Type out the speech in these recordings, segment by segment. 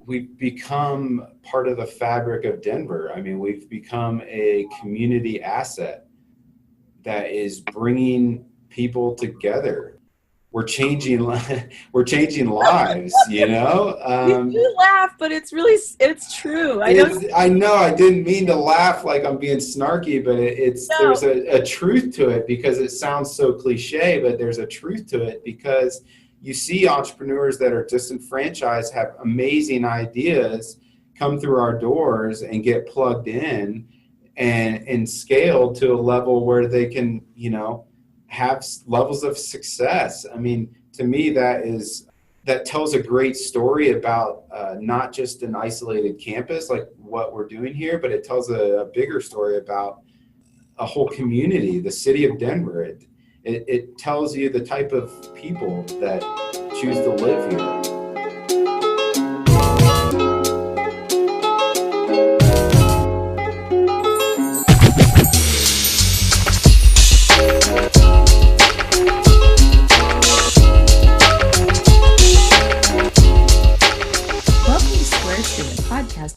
we've become part of the fabric of Denver. I mean, we've become a community asset that is bringing people together. We're changing lives, you know? You do laugh, but it's true. I know I didn't mean to laugh like I'm being snarky, but there's a truth to it, because it sounds so cliche, but there's a truth to it, because you see entrepreneurs that are disenfranchised have amazing ideas come through our doors and get plugged in and scale to a level where they can, you know, have levels of success. I mean, to me, that tells a great story about not just an isolated campus like what we're doing here, but it tells a bigger story about a whole community, the city of Denver. It tells you the type of people that choose to live here.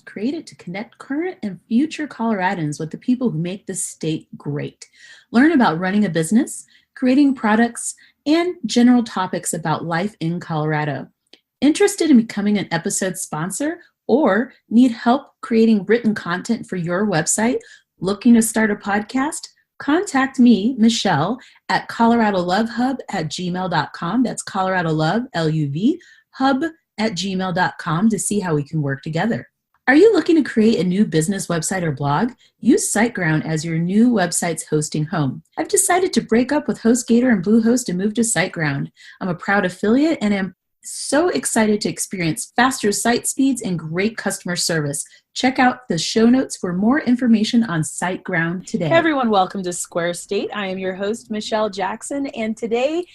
Created to connect current and future Coloradans with the people who make this state great. Learn about running a business, creating products, and general topics about life in Colorado. Interested in becoming an episode sponsor or need help creating written content for your website? Looking to start a podcast? Contact me, Michelle, at coloradolovehub@gmail.com. That's Colorado Love, L-U-V, hub@gmail.com to see how we can work together. Are you looking to create a new business website or blog? Use SiteGround as your new website's hosting home. I've decided to break up with HostGator and Bluehost and move to SiteGround. I'm a proud affiliate and am so excited to experience faster site speeds and great customer service. Check out the show notes for more information on SiteGround today. Hey everyone, welcome to Square State. I am your host, Michelle Jackson, and today's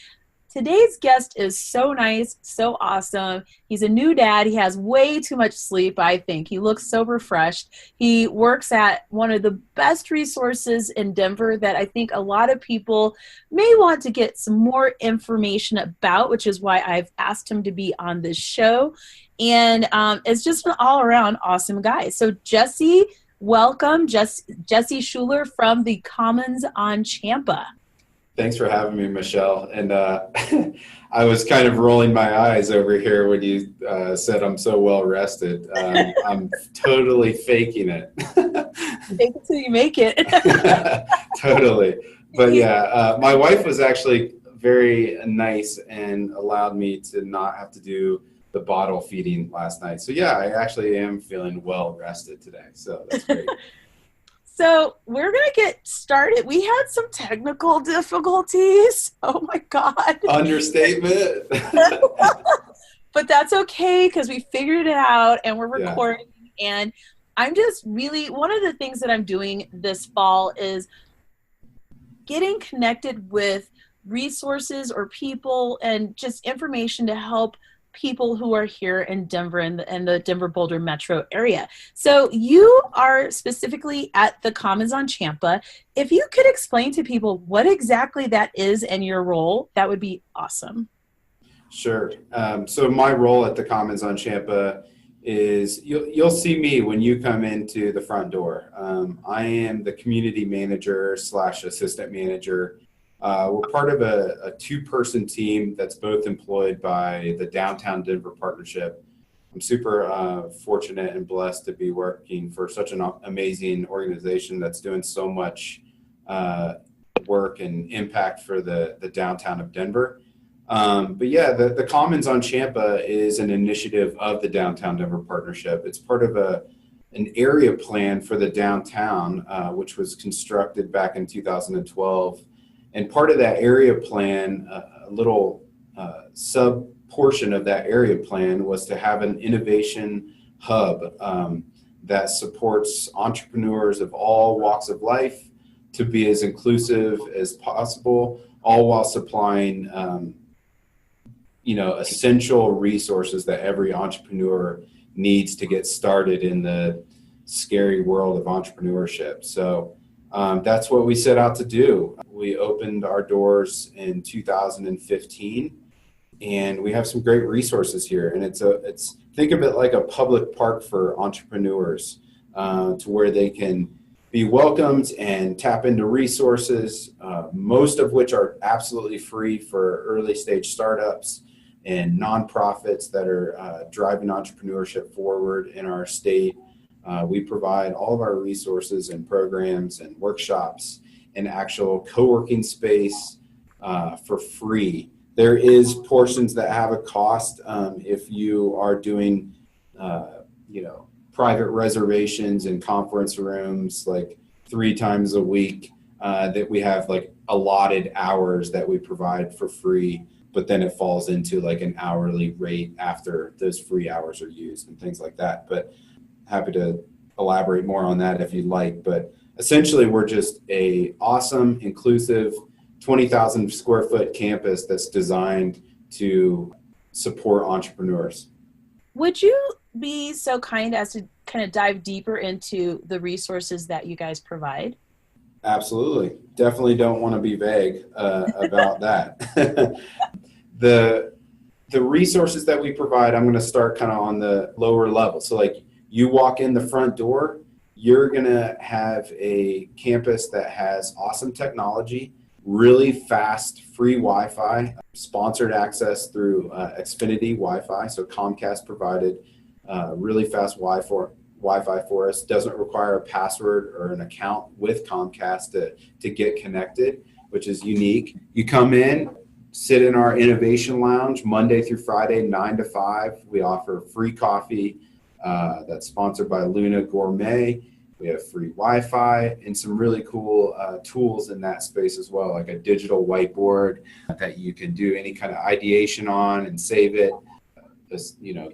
guest is so nice, so awesome. He's a new dad. He has way too much sleep, I think. He looks so refreshed. He works at one of the best resources in Denver that I think a lot of people may want to get some more information about, which is why I've asked him to be on this show. And it's just an all-around awesome guy. So Jesse, welcome. Jesse Shuler from the Commons on Champa. Thanks for having me, Michelle. And I was kind of rolling my eyes over here when you said I'm so well rested. I'm totally faking it. Fake it till you make it. Totally. But yeah, my wife was actually very nice and allowed me to not have to do the bottle feeding last night. So yeah, I actually am feeling well rested today. So that's great. So we're going to get started. We had some technical difficulties. Oh my God. Understatement. But that's okay because we figured it out and we're recording. Yeah. And I'm just really, one of the things that I'm doing this fall is getting connected with resources or people and just information to help people who are here in Denver and the Denver-Boulder metro area. So you are specifically at the Commons on Champa. If you could explain to people what exactly that is and your role, that would be awesome. Sure. So my role at the Commons on Champa is, you'll see me when you come into the front door. I am the community manager / assistant manager. We're part of a two-person team that's both employed by the Downtown Denver Partnership. I'm super fortunate and blessed to be working for such an amazing organization that's doing so much work and impact for the downtown of Denver. But yeah, the Commons on Champa is an initiative of the Downtown Denver Partnership. It's part of an area plan for the downtown, which was constructed back in 2012. And part of that area plan, a little sub portion of that area plan was to have an innovation hub that supports entrepreneurs of all walks of life to be as inclusive as possible, all while supplying essential resources that every entrepreneur needs to get started in the scary world of entrepreneurship. So that's what we set out to do. We opened our doors in 2015 and we have some great resources here. And it's think of it like a public park for entrepreneurs, to where they can be welcomed and tap into resources, most of which are absolutely free for early stage startups and nonprofits that are driving entrepreneurship forward in our state. We provide all of our resources and programs and workshops and actual co-working space for free. There is portions that have a cost if you are doing, private reservations in conference rooms like 3 times a week, that we have like allotted hours that we provide for free, but then it falls into like an hourly rate after those free hours are used and things like that. But happy to elaborate more on that if you'd like. But essentially, we're just a awesome, inclusive 20,000 square foot campus that's designed to support entrepreneurs. Would you be so kind as to kind of dive deeper into the resources that you guys provide? Absolutely. Definitely don't want to be vague about that. The resources that we provide, I'm going to start kind of on the lower level. So like you walk in the front door, you're going to have a campus that has awesome technology, really fast free Wi-Fi, sponsored access through Xfinity Wi-Fi. So Comcast provided really fast Wi-Fi for us. Doesn't require a password or an account with Comcast to get connected, which is unique. You come in, sit in our innovation lounge Monday through Friday, 9 to 5. We offer free coffee that's sponsored by Luna Gourmet. We have free Wi-Fi and some really cool tools in that space as well, like a digital whiteboard that you can do any kind of ideation on and save it.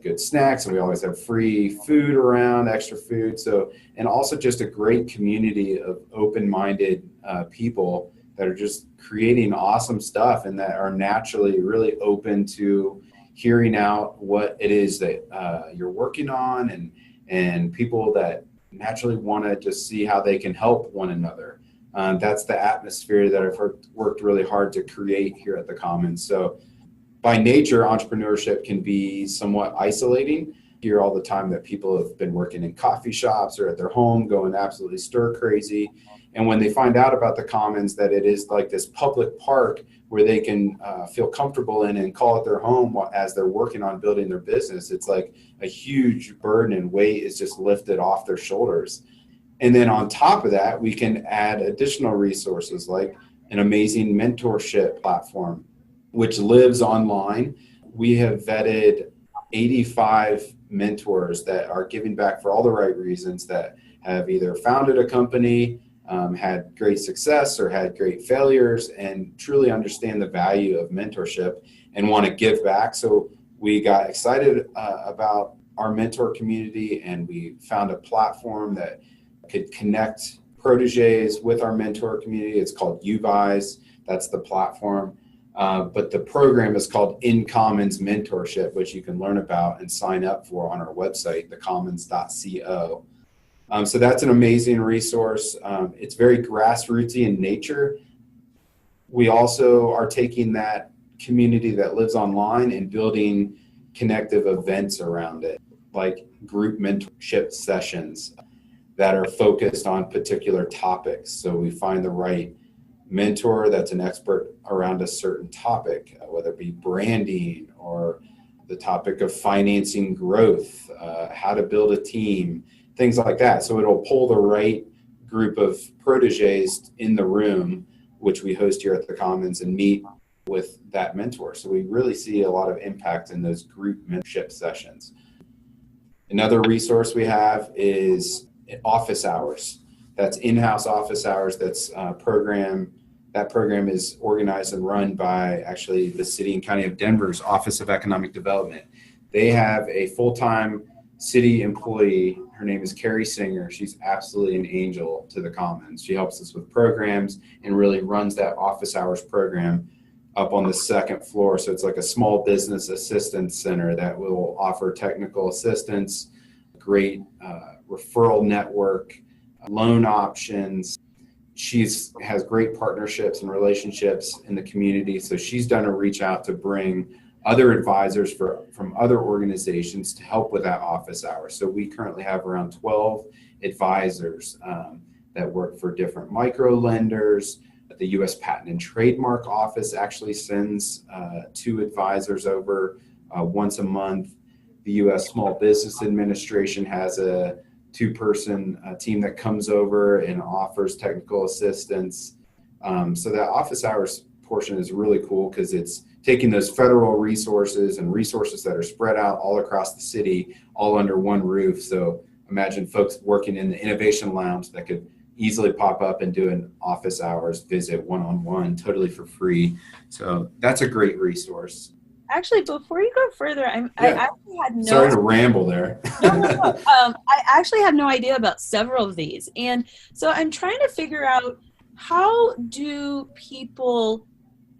Good snacks, and we always have free food around, extra food. So, and also just a great community of open-minded people that are just creating awesome stuff and that are naturally really open to hearing out what it is that you're working on, and people that naturally want to just see how they can help one another. That's the atmosphere that I've worked really hard to create here at the Commons. So by nature, entrepreneurship can be somewhat isolating. I hear all the time that people have been working in coffee shops or at their home going absolutely stir crazy. And when they find out about the Commons, that it is like this public park where they can feel comfortable in and call it their home as they're working on building their business, it's like a huge burden and weight is just lifted off their shoulders. And then on top of that, we can add additional resources like an amazing mentorship platform, which lives online. We have vetted 85 mentors that are giving back for all the right reasons, that have either founded a company, had great success, or had great failures, and truly understand the value of mentorship and want to give back. So we got excited about our mentor community, and we found a platform that could connect proteges with our mentor community. It's called UVise. That's the platform. But the program is called In Commons Mentorship, which you can learn about and sign up for on our website, thecommons.co. So that's an amazing resource. It's very grassrootsy in nature. We also are taking that community that lives online and building connective events around it, like group mentorship sessions that are focused on particular topics. So we find the right mentor that's an expert around a certain topic, whether it be branding or the topic of financing growth, how to build a team, things like that. So it'll pull the right group of proteges in the room, which we host here at the Commons, and meet with that mentor. So we really see a lot of impact in those group mentorship sessions. Another resource we have is office hours. That's in-house office hours. That program is organized and run by actually the City and County of Denver's Office of Economic Development. They have a full-time city employee. Her name is Carrie Singer. She's absolutely an angel to the Commons. She helps us with programs and really runs that office hours program up on the second floor. So it's like a small business assistance center that will offer technical assistance, great referral network, loan options. She has great partnerships and relationships in the community. So she's done a reach out to bring other advisors from other organizations to help with that office hours. So we currently have around 12 advisors that work for different micro lenders. The U.S. Patent and Trademark Office actually sends 2 advisors over once a month. The U.S. Small Business Administration has a 2-person team that comes over and offers technical assistance. So that office hours portion is really cool because it's taking those federal resources and resources that are spread out all across the city, all under one roof. So imagine folks working in the Innovation Lounge that could easily pop up and do an office hours visit one-on-one totally for free. So that's a great resource. Actually, before you go further, I actually had no... Sorry to ramble there. No. I actually had no idea about several of these. And so I'm trying to figure out, how do people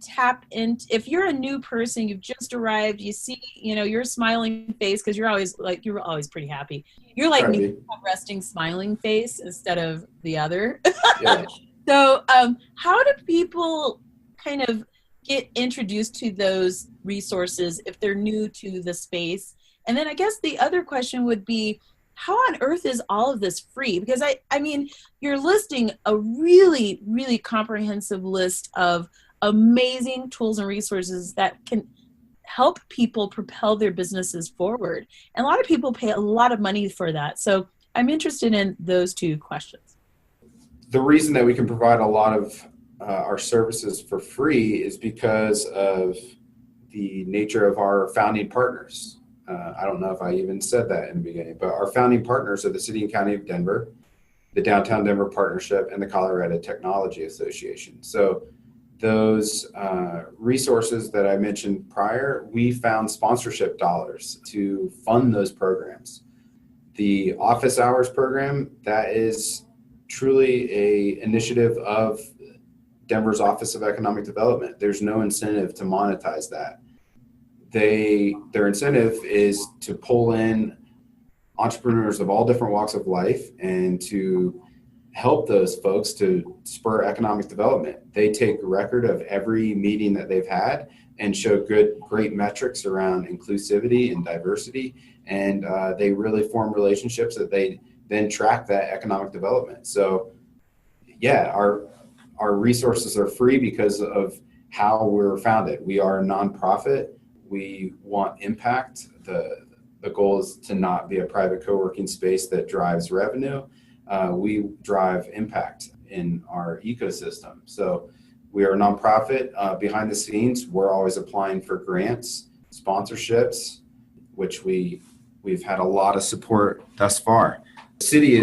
tap into, if you're a new person, you've just arrived, you see, your smiling face, because you're always pretty happy. You're like me, a resting smiling face instead of the other. Yeah. So how do people kind of get introduced to those resources if they're new to the space? And then I guess the other question would be, how on earth is all of this free? Because I mean, you're listing a really, really comprehensive list of amazing tools and resources that can help people propel their businesses forward. And a lot of people pay a lot of money for that. So I'm interested in those 2 questions. The reason that we can provide a lot of our services for free is because of the nature of our founding partners. I don't know if I even said that in the beginning, but our founding partners are the City and County of Denver, the Downtown Denver Partnership, and the Colorado Technology Association. So those resources that I mentioned prior, we found sponsorship dollars to fund those programs. The office hours program, that is truly a initiative of Denver's Office of Economic Development. There's no incentive to monetize that. Their incentive is to pull in entrepreneurs of all different walks of life and to help those folks to spur economic development. They take record of every meeting that they've had and show great metrics around inclusivity and diversity. And they really form relationships that they then track that economic development. So yeah, our resources are free because of how we're founded. We are a nonprofit. We want impact. The goal is to not be a private co-working space that drives revenue. We drive impact in our ecosystem. So we are a nonprofit. Behind the scenes, we're always applying for grants, sponsorships, which we've had a lot of support thus far. The city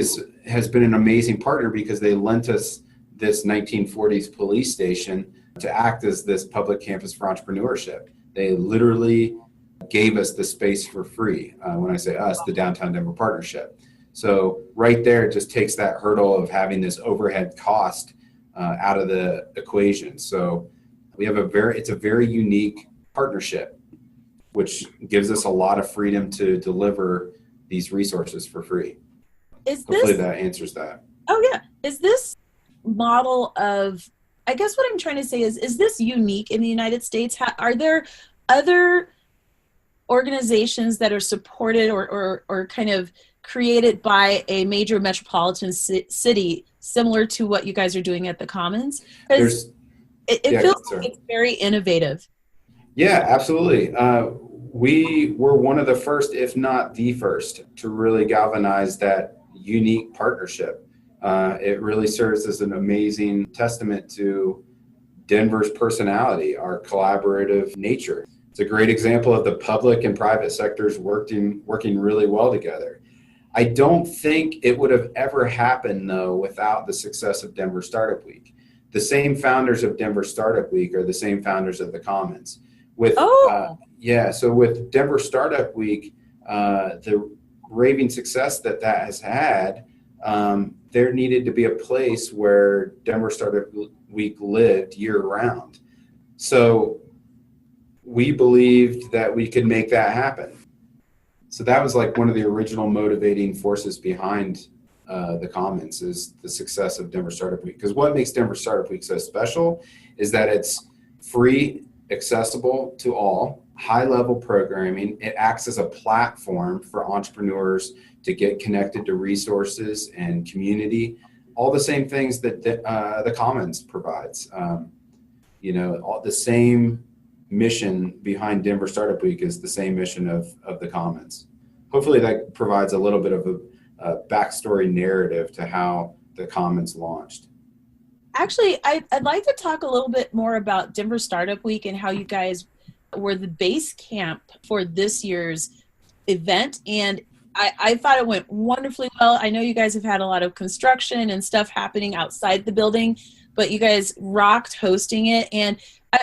has been an amazing partner because they lent us this 1940s police station to act as this public campus for entrepreneurship. They literally gave us the space for free. When I say us, the Downtown Denver Partnership. So right there, it just takes that hurdle of having this overhead cost out of the equation. So we have it's a very unique partnership, which gives us a lot of freedom to deliver these resources for free. Hopefully that answers that. Oh yeah. Is this model of, I guess what I'm trying to say is this unique in the United States? Are there other organizations that are supported or kind of created by a major metropolitan city similar to what you guys are doing at the Commons? Because it feels like it's very innovative. Yeah, absolutely. We were one of the first, if not the first, to really galvanize that unique partnership. It really serves as an amazing testament to Denver's personality, our collaborative nature. It's a great example of the public and private sectors working really well together. I don't think it would have ever happened, though, without the success of Denver Startup Week. The same founders of Denver Startup Week are the same founders of the Commons. So with Denver Startup Week, the raving success that has had, there needed to be a place where Denver Startup Week lived year-round. So we believed that we could make that happen. So that was like one of the original motivating forces behind the Commons, is the success of Denver Startup Week. Because what makes Denver Startup Week so special is that it's free, accessible to all, high-level programming. It acts as a platform for entrepreneurs to get connected to resources and community, all the same things that the Commons provides. All the same mission behind Denver Startup Week is the same mission of the Commons. Hopefully that provides a little bit of a backstory narrative to how the Commons launched. Actually, I'd like to talk a little bit more about Denver Startup Week and how you guys were the base camp for this year's event. And I thought it went wonderfully well. I know you guys have had a lot of construction and stuff happening outside the building, but you guys rocked hosting it. And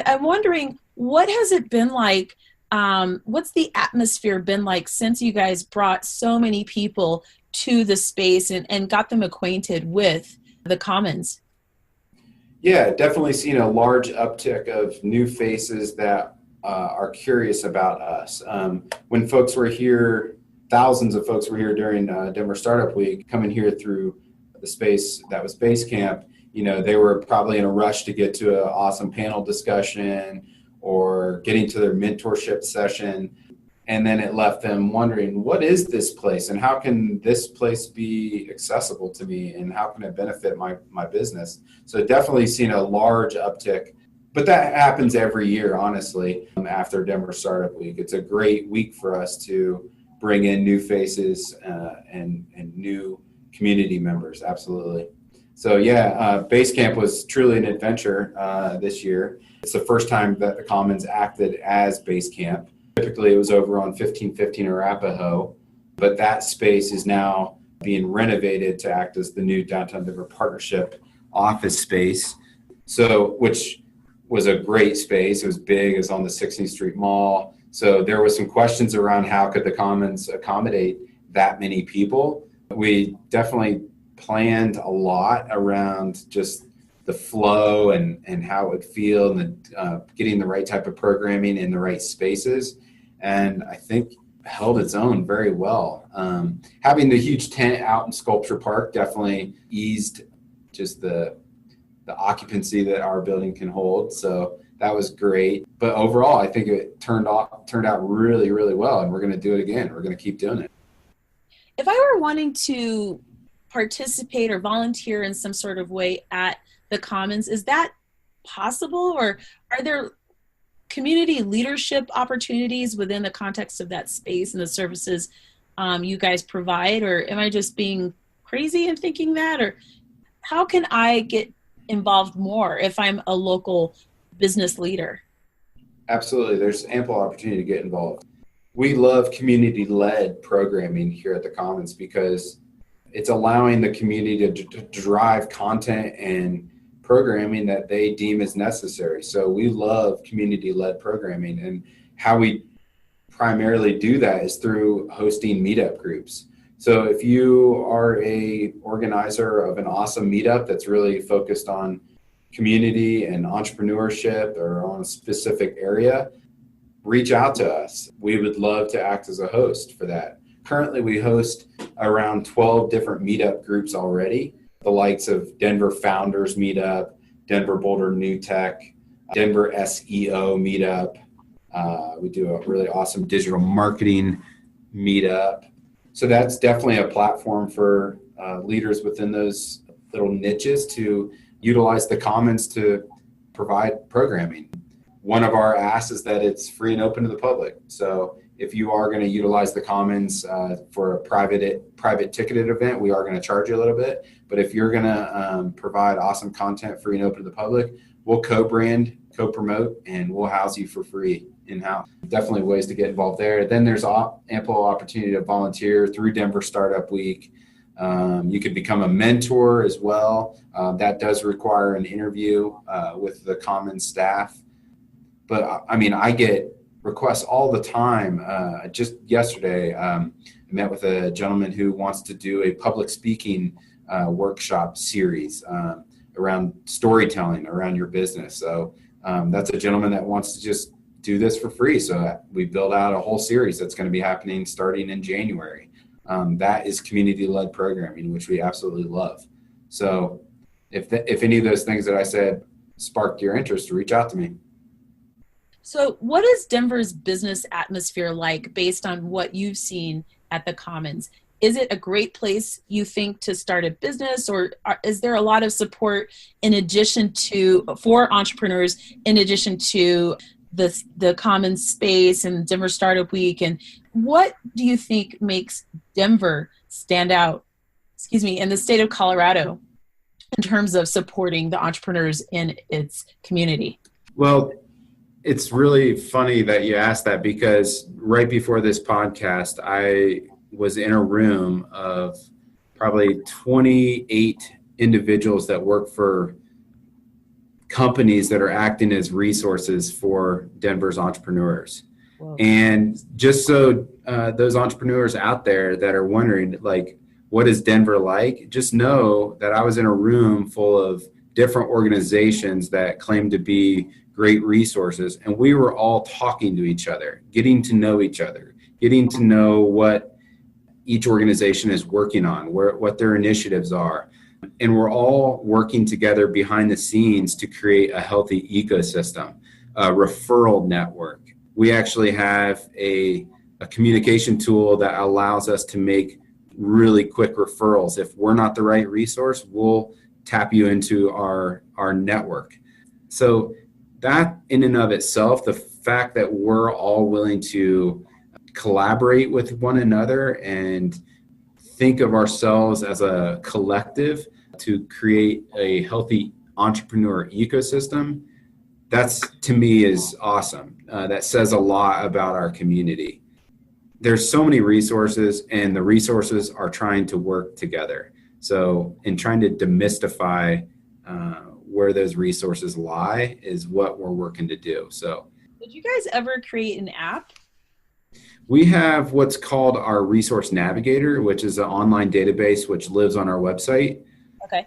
I'm wondering, what has it been like? What's the atmosphere been like since you guys brought so many people to the space and got them acquainted with the Commons? Yeah, definitely seen a large uptick of new faces that are curious about us. When folks were here, thousands of folks were here during Denver Startup Week, coming here through the space that was Basecamp. They were probably in a rush to get to an awesome panel discussion or getting to their mentorship session. And then it left them wondering, what is this place and how can this place be accessible to me and how can it benefit my business? So definitely seen a large uptick, but that happens every year, honestly, after Denver Startup Week. It's a great week for us to bring in new faces and new community members. Absolutely. So yeah, Basecamp was truly an adventure this year. It's the first time that the Commons acted as Basecamp. Typically, it was over on 1515 Arapahoe, but that space is now being renovated to act as the new Downtown Denver Partnership office space. So, which was a great space. It was big. It was on the 16th Street Mall. So there was some questions around how could the Commons accommodate that many people. We definitely planned a lot around just the flow and how it would feel and getting the right type of programming in the right spaces. And I think held its own very well. Having the huge tent out in Sculpture Park definitely eased just the occupancy that our building can hold. So that was great. But overall, I think it turned out really, really well. And we're going to do it again. We're going to keep doing it. If I were wanting to participate or volunteer in some sort of way at the Commons, is that possible? Or are there community leadership opportunities within the context of that space and the services you guys provide? Or am I just being crazy in thinking that? Or how can I get involved more if I'm a local business leader? Absolutely. There's ample opportunity to get involved. We love community-led programming here at the Commons because it's allowing the community to drive content and programming that they deem as necessary. So we love community-led programming, and how we primarily do that is through hosting meetup groups. So if you are a organizer of an awesome meetup that's really focused on community and entrepreneurship or on a specific area, reach out to us. We would love to act as a host for that. Currently, we host around 12 different meetup groups already, the likes of Denver Founders Meetup, Denver Boulder New Tech, Denver SEO Meetup. We do a really awesome digital marketing meetup. So that's definitely a platform for leaders within those little niches to utilize the Commons to provide programming. One of our asks is that it's free and open to the public. So if you are going to utilize the Commons for a private ticketed event, we are going to charge you a little bit. But if you're going to provide awesome content free and open to the public, we'll co-brand, co-promote, and we'll house you for free in-house. Definitely ways to get involved there. Then there's ample opportunity to volunteer through Denver Startup Week. You could become a mentor as well. That does require an interview with the Commons staff. But I get requests all the time. Just yesterday, I met with a gentleman who wants to do a public speaking workshop series around storytelling around your business. So that's a gentleman that wants to just do this for free. So we built out a whole series that's going to be happening starting in January. That is community-led programming, which we absolutely love. So if any of those things that I said sparked your interest, reach out to me. So what is Denver's business atmosphere like based on what you've seen at the Commons? Is it a great place, you think, to start a business, or is there a lot of support for entrepreneurs in addition to the Commons space and Denver Startup Week? And what do you think makes Denver stand out, in the state of Colorado in terms of supporting the entrepreneurs in its community? Well, it's really funny that you asked that, because right before this podcast, I was in a room of probably 28 individuals that work for companies that are acting as resources for Denver's entrepreneurs. Whoa. And just so those entrepreneurs out there that are wondering, like, what is Denver like? Just know that I was in a room full of different organizations that claim to be great resources, and we were all talking to each other, getting to know each other, getting to know what each organization is working on, what their initiatives are. And we're all working together behind the scenes to create a healthy ecosystem, a referral network. We actually have a communication tool that allows us to make really quick referrals. If we're not the right resource, we'll tap you into our network. So that in and of itself, the fact that we're all willing to collaborate with one another and think of ourselves as a collective to create a healthy entrepreneur ecosystem, that's, to me, is awesome. That says a lot about our community. There's so many resources, and the resources are trying to work together. So in trying to demystify where those resources lie is what we're working to do. So, did you guys ever create an app? We have what's called our Resource Navigator, which is an online database which lives on our website. Okay.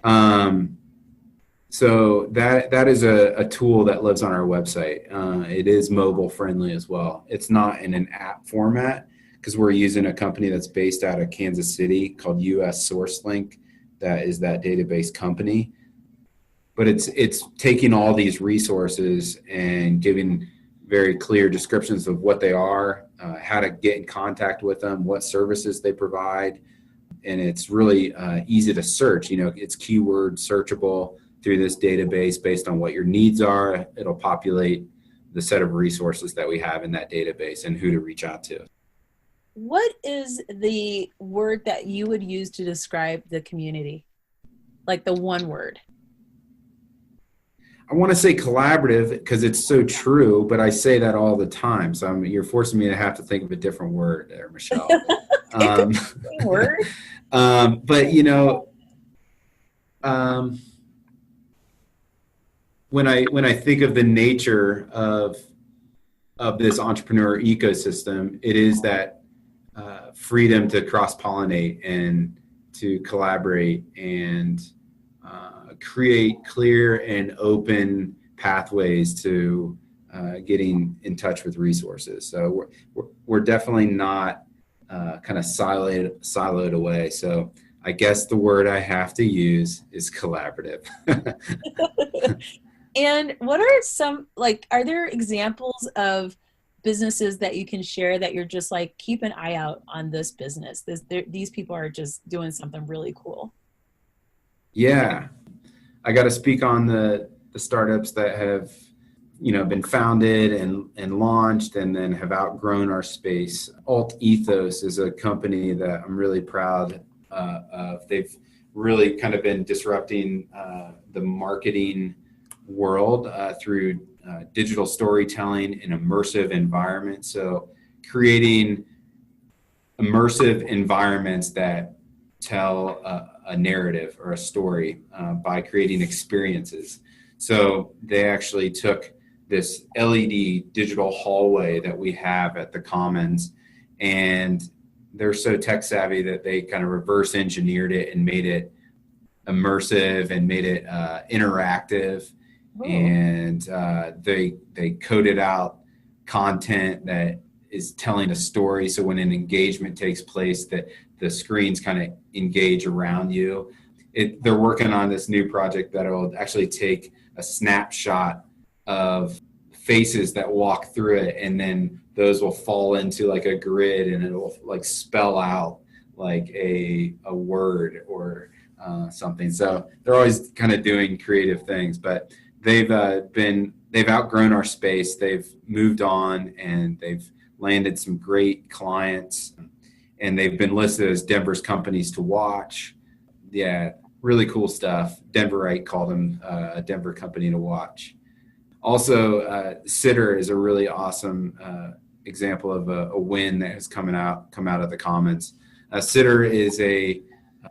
So that is a tool that lives on our website. It is mobile friendly as well. It's not in an app format because we're using a company that's based out of Kansas City called SQS016. That is that database company. But it's taking all these resources and giving very clear descriptions of what they are, how to get in contact with them, what services they provide. And it's really easy to search. It's keyword searchable through this database based on what your needs are. It'll populate the set of resources that we have in that database and who to reach out to. What is the word that you would use to describe the community? Like the one word. I want to say collaborative because it's so true, but I say that all the time. So you're forcing me to have to think of a different word there, Michelle. Word. But when I think of the nature of this entrepreneur ecosystem, it is that freedom to cross-pollinate and to collaborate and create clear and open pathways to getting in touch with resources. So we're definitely not kind of siloed away. So I guess the word I have to use is collaborative. And what are some, are there examples of businesses that you can share that you're just like, keep an eye out on this business? These people are just doing something really cool. Yeah. I got to speak on the startups that have, been founded and launched and then have outgrown our space. Alt Ethos is a company that I'm really proud of. They've really kind of been disrupting the marketing world through digital storytelling and immersive environments. So creating immersive environments that tell a narrative or a story by creating experiences. So they actually took this LED digital hallway that we have at the Commons, and they're so tech savvy that they kind of reverse engineered it and made it immersive and made it interactive. Oh. And they coded out content that is telling a story. So when an engagement takes place, that the screens kind of engage around you. They're working on this new project that will actually take a snapshot of faces that walk through it, and then those will fall into like a grid, and it will like spell out like a word or something. So they're always kind of doing creative things, but they've outgrown our space. They've moved on, and they've landed some great clients, and they've been listed as Denver's companies to watch. Yeah, really cool stuff. Denverite called them a Denver company to watch. Also, Sitter is a really awesome example of a win that has come out of the Commons. Sitter is a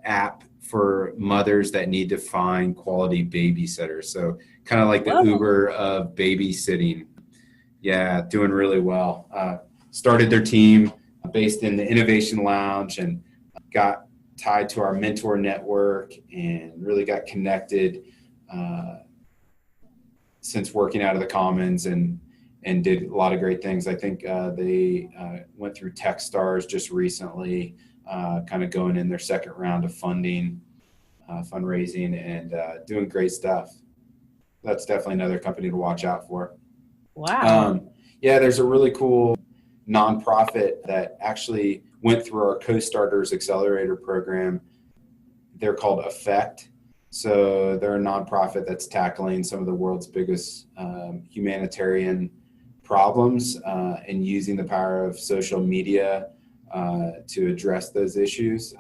app for mothers that need to find quality babysitters. So kind of like the Uber of babysitting. Yeah, doing really well. Started their team based in the Innovation Lounge and got tied to our mentor network and really got connected since working out of the Commons, and did a lot of great things. I think they went through Techstars just recently, kind of going in their second round of fundraising, and doing great stuff. That's definitely another company to watch out for. Wow. Yeah, there's a really cool nonprofit that actually went through our Co-Starters Accelerator program. They're called Effect. So they're a nonprofit that's tackling some of the world's biggest humanitarian problems and using the power of social media to address those issues.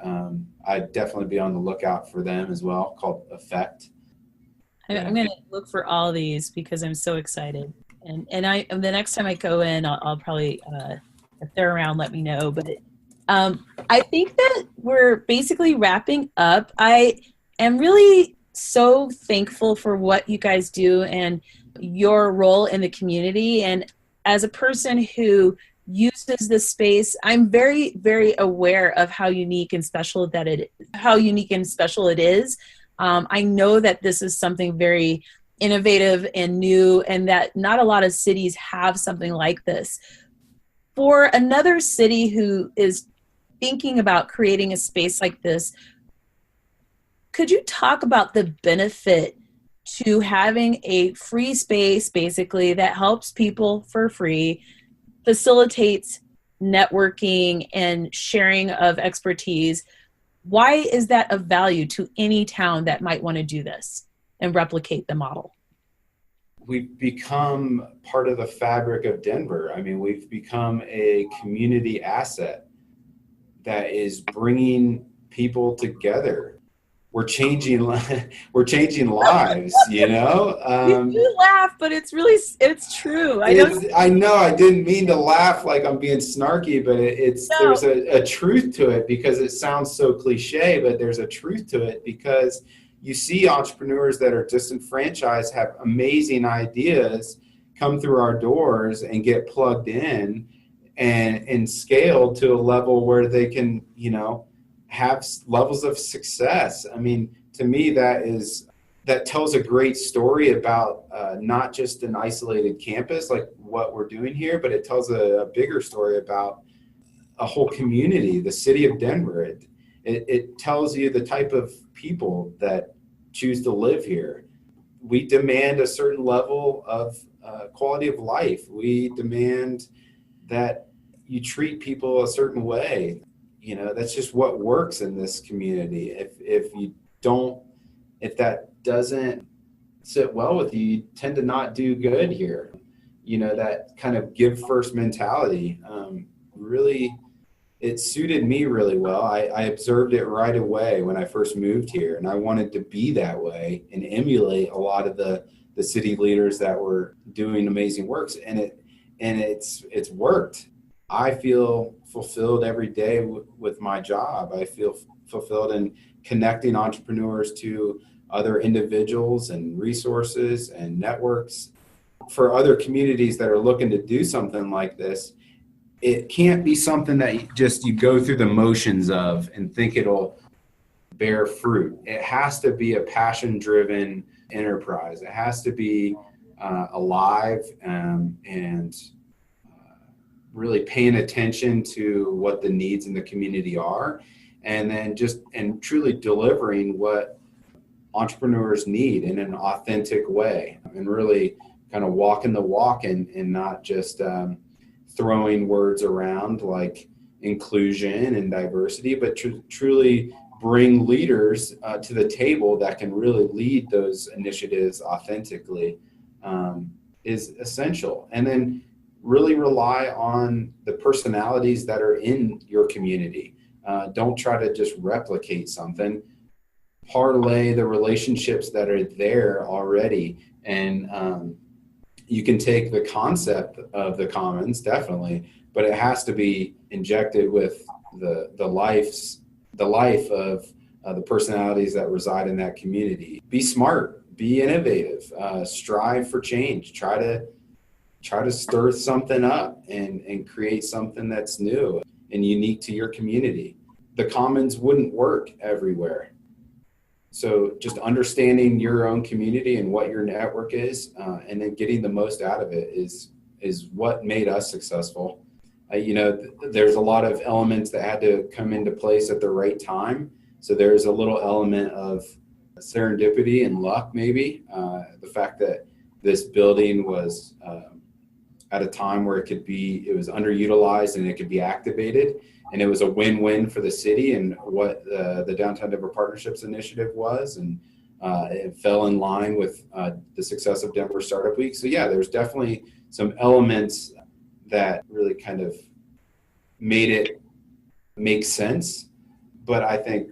I'd definitely be on the lookout for them as well, called Effect. I'm going to look for all these because I'm so excited. And the next time I go in, I'll probably, if they're around, let me know. But I think that we're basically wrapping up. I am really so thankful for what you guys do and your role in the community. And as a person who uses this space, I'm very, very aware of how unique and special it is. I know that this is something very innovative and new, and that not a lot of cities have something like this. For another city who is thinking about creating a space like this, could you talk about the benefit to having a free space, basically, that helps people for free, facilitates networking and sharing of expertise? Why is that of value to any town that might want to do this and replicate the model? We've become part of the fabric of Denver. I mean, we've become a community asset that is bringing people together. We're changing lives, you know? You do laugh, but it's true. I know I didn't mean to laugh like I'm being snarky, but there's a truth to it, because it sounds so cliche, but there's a truth to it, because you see entrepreneurs that are disenfranchised have amazing ideas come through our doors and get plugged in and scaled to a level where they can, have levels of success. I mean, to me, that tells a great story about not just an isolated campus like what we're doing here, but it tells a bigger story about a whole community, the city of Denver. It tells you the type of people that choose to live here. We demand a certain level of quality of life. We demand that you treat people a certain way. That's just what works in this community. If that doesn't sit well with you, you tend to not do good here. That kind of give first mentality really, it suited me really well. I observed it right away when I first moved here, and I wanted to be that way and emulate a lot of the city leaders that were doing amazing works, and it's worked. I feel fulfilled every day with my job. I feel fulfilled in connecting entrepreneurs to other individuals and resources and networks. For other communities that are looking to do something like this, it can't be something that you go through the motions of and think it'll bear fruit. It has to be a passion-driven enterprise. It has to be alive and really paying attention to what the needs in the community are, and then and truly delivering what entrepreneurs need in an authentic way, and really kind of walking the walk and not just throwing words around like inclusion and diversity, but truly bring leaders to the table that can really lead those initiatives authentically is essential. And then really rely on the personalities that are in your community. Don't try to just replicate something. Parlay the relationships that are there already. And you can take the concept of the commons, definitely, but it has to be injected with the life of the personalities that reside in that community. Be smart, be innovative, strive for change, try to stir something up and create something that's new and unique to your community. The commons wouldn't work everywhere. So just understanding your own community and what your network is, and then getting the most out of it is what made us successful. There's a lot of elements that had to come into place at the right time. So there's a little element of serendipity and luck, maybe. The fact that this building was at a time where it was underutilized and it could be activated. And it was a win-win for the city and what the Downtown Denver Partnerships Initiative was. And it fell in line with the success of Denver Startup Week. So yeah, there's definitely some elements that really kind of made it make sense. But I think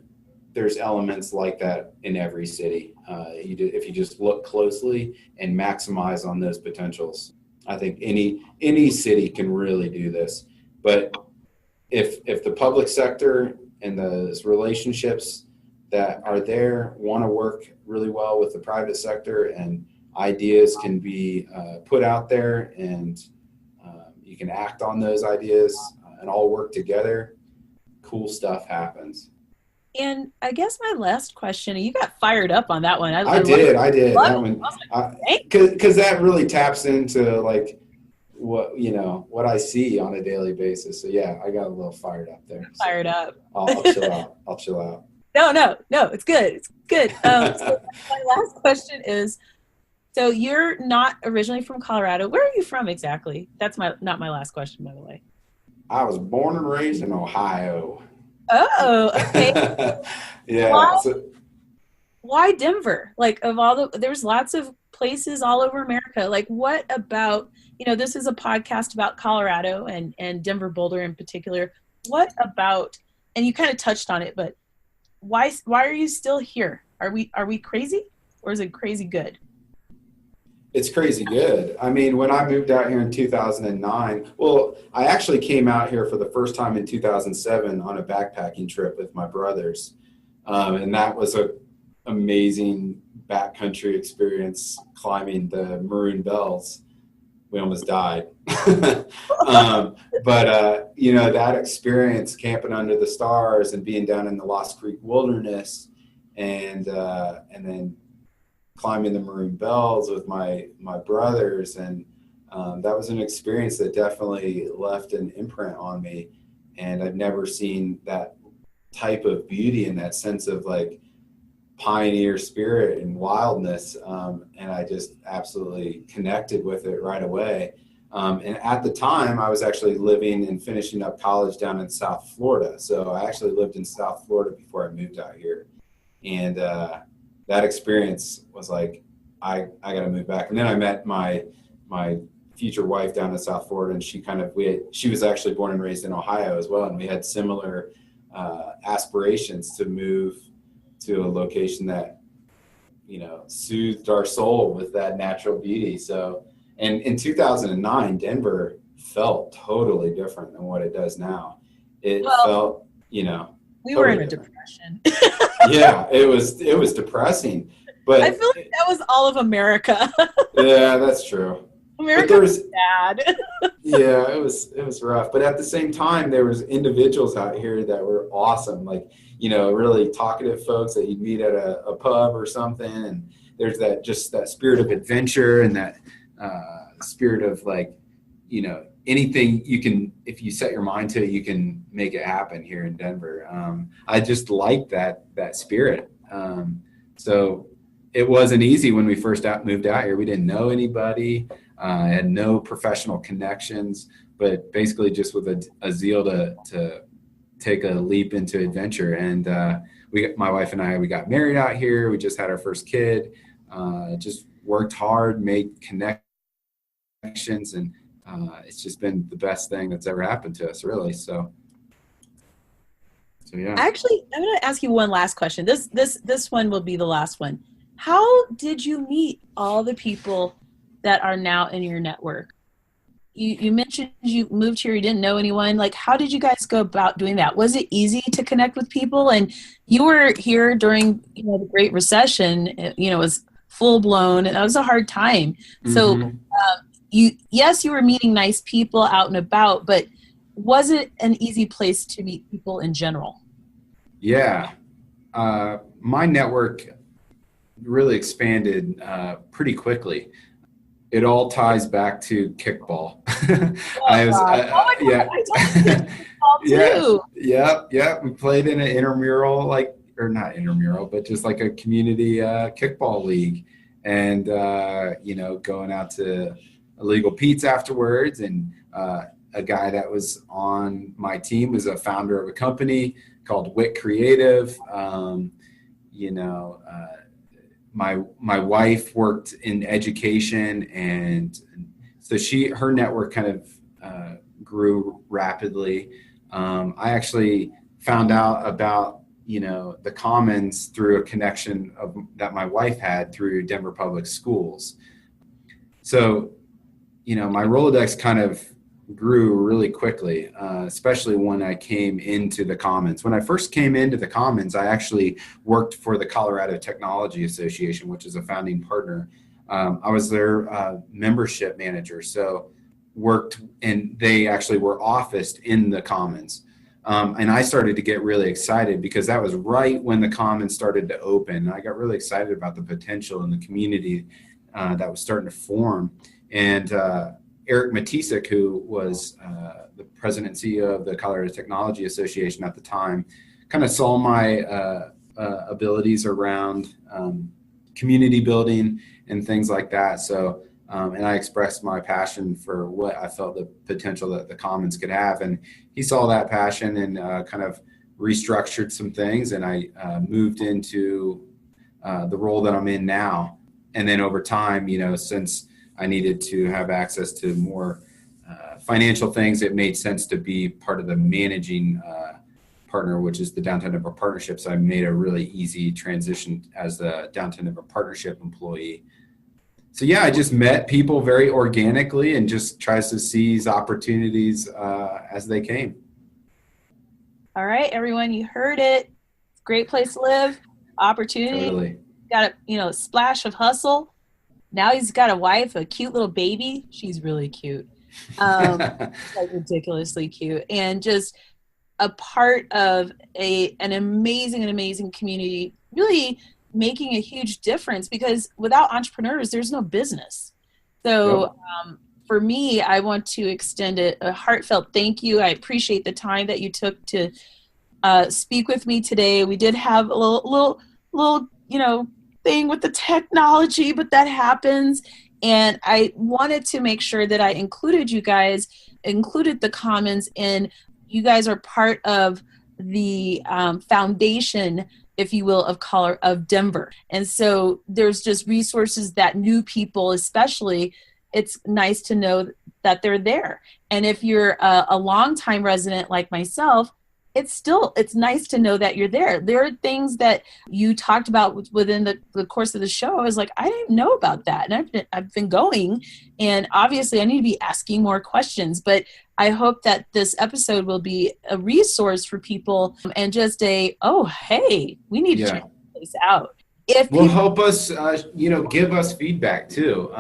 there's elements like that in every city. If you just look closely and maximize on those potentials, I think any city can really do this. But if the public sector and those relationships that are there want to work really well with the private sector, and ideas can be put out there, and you can act on those ideas and all work together, cool stuff happens. And I guess my last question, you got fired up on that one. I did. That one, because that really taps into like what I see on a daily basis. So yeah, I got a little fired up there. Fired up. I'll chill out. I'll chill out. No, it's good. It's good. So my last question is, so you're not originally from Colorado. Where are you from exactly? That's not my last question, by the way. I was born and raised in Ohio. Oh, okay. Yeah. Why Denver? Like, there's lots of places all over America. Like, what about, this is a podcast about Colorado and Denver Boulder in particular. What about, and you kind of touched on it, but why are you still here? Are we crazy, or is it crazy good? It's crazy good. I mean, when I moved out here in 2009, well, I actually came out here for the first time in 2007 on a backpacking trip with my brothers. And that was an amazing backcountry experience, climbing the Maroon Bells. We almost died. But that experience, camping under the stars and being down in the Lost Creek Wilderness, and then climbing the Maroon Bells with my brothers, and that was an experience that definitely left an imprint on me. And I've never seen that type of beauty and that sense of like pioneer spirit and wildness, and I just absolutely connected with it right away. And at the time, I was actually living and finishing up college down in South Florida. So I actually lived in South Florida before I moved out here, and that experience was like, I got to move back. And then I met my future wife down in South Florida, and she was actually born and raised in Ohio as well. And we had similar aspirations to move to a location that, soothed our soul with that natural beauty. So, and in 2009, Denver felt totally different than what it does now. We totally were in a depression. Yeah, it was depressing, but I feel like that was all of America. Yeah, that's true. America was bad. Yeah, it was rough. But at the same time, there was individuals out here that were awesome, like, really talkative folks that you'd meet at a pub or something. And there's that spirit of adventure and that spirit of like, anything you can, if you set your mind to it, you can make it happen here in Denver. I just like that spirit. So it wasn't easy when we first moved out here. We didn't know anybody, had no professional connections, but basically just with a zeal to take a leap into adventure. And my wife and I, we got married out here. We just had our first kid, just worked hard, made connections, and it's just been the best thing that's ever happened to us, really. So yeah. Actually, I'm going to ask you one last question. This one will be the last one. How did you meet all the people that are now in your network? You mentioned you moved here, you didn't know anyone. Like, how did you guys go about doing that? Was it easy to connect with people? And you were here during, the Great Recession. It was full blown, and that was a hard time. Mm-hmm. So, you were meeting nice people out and about, but was it an easy place to meet people in general? Yeah, my network really expanded pretty quickly. It all ties back to kickball. Yeah. We played in an intramural, not intramural, but just like a community kickball league, and going out to Illegal Pete's afterwards. And a guy that was on my team was a founder of a company called Wit Creative. My wife worked in education, and so her network kind of grew rapidly. I actually found out about the Commons through a connection that my wife had through Denver Public Schools. So my Rolodex kind of grew really quickly, especially when I came into the Commons. When I first came into the Commons, I actually worked for the Colorado Technology Association, which is a founding partner. I was their membership manager, so worked, and they actually were officed in the Commons. And I started to get really excited because that was right when the Commons started to open. I got really excited about the potential in the community that was starting to form. And Eric Matisek, who was the president and CEO of the Colorado Technology Association at the time, kind of saw my abilities around community building and things like that. So, and I expressed my passion for what I felt the potential that the Commons could have. And he saw that passion and kind of restructured some things. And I moved into the role that I'm in now. And then over time, since I needed to have access to more financial things, it made sense to be part of the managing partner, which is the Downtown Denver Partnership. So I made a really easy transition as the Downtown Denver Partnership employee. So yeah, I just met people very organically and just tries to seize opportunities as they came. All right, everyone, you heard it. Great place to live, opportunity. Totally. Got a splash of hustle. Now he's got a wife, a cute little baby. She's really cute. Ridiculously cute. And just a part of an amazing community, really making a huge difference, because without entrepreneurs, there's no business. So for me, I want to extend a heartfelt thank you. I appreciate the time that you took to speak with me today. We did have a little thing with the technology, but that happens. And I wanted to make sure that I included the Commons, and you guys are part of the foundation, if you will, of Denver. And so there's just resources that new people, especially, it's nice to know that they're there. And if you're a longtime resident like myself, it's nice to know that you're there. There are things that you talked about within the course of the show. I was like, I didn't know about that. And I've been going, and obviously I need to be asking more questions, but I hope that this episode will be a resource for people and just hey, we need to check this out. Help us, give us feedback too.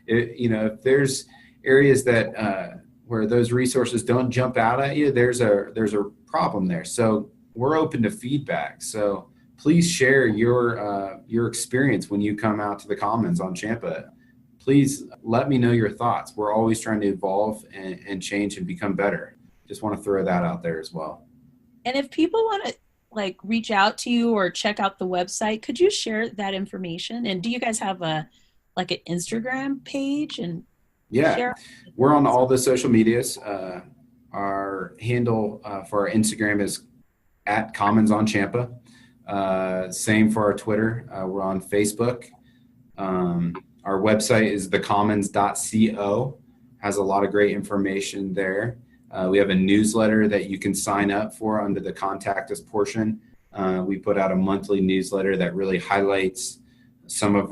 If there's areas that, where those resources don't jump out at you, there's a problem there. So we're open to feedback. So please share your experience when you come out to the Commons on Champa. Please let me know your thoughts. We're always trying to evolve and change and become better. Just want to throw that out there as well. And if people like reach out to you or check out the website, could you share that information? And do you guys have an Instagram page and Yeah, share? we're on all the social medias. Our handle for our Instagram is at Commons on Champa. Same for our Twitter. We're on Facebook. Our website is thecommons.co. Has a lot of great information there. We have a newsletter that you can sign up for under the contact us portion. We put out a monthly newsletter that really highlights some of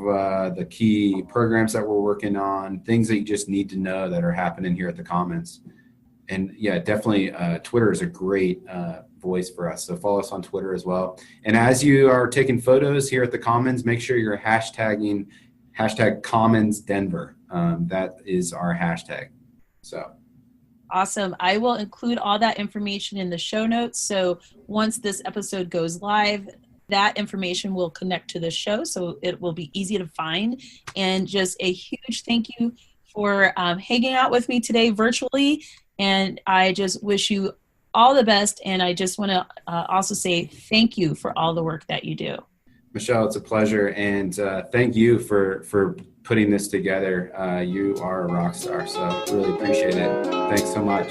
the key programs that we're working on, things that you just need to know that are happening here at the Commons. And yeah, definitely Twitter is a great voice for us. So follow us on Twitter as well. And as you are taking photos here at the Commons, make sure you're hashtagging #CommonsDenver. That is our hashtag. So. Awesome. I will include all that information in the show notes. So once this episode goes live, that information will connect to the show. So it will be easy to find. And just a huge thank you for hanging out with me today virtually. And I just wish you all the best. And I just want to also say thank you for all the work that you do. Michelle, it's a pleasure. And thank you for putting this together. You are a rock star. So really appreciate it. Thanks so much.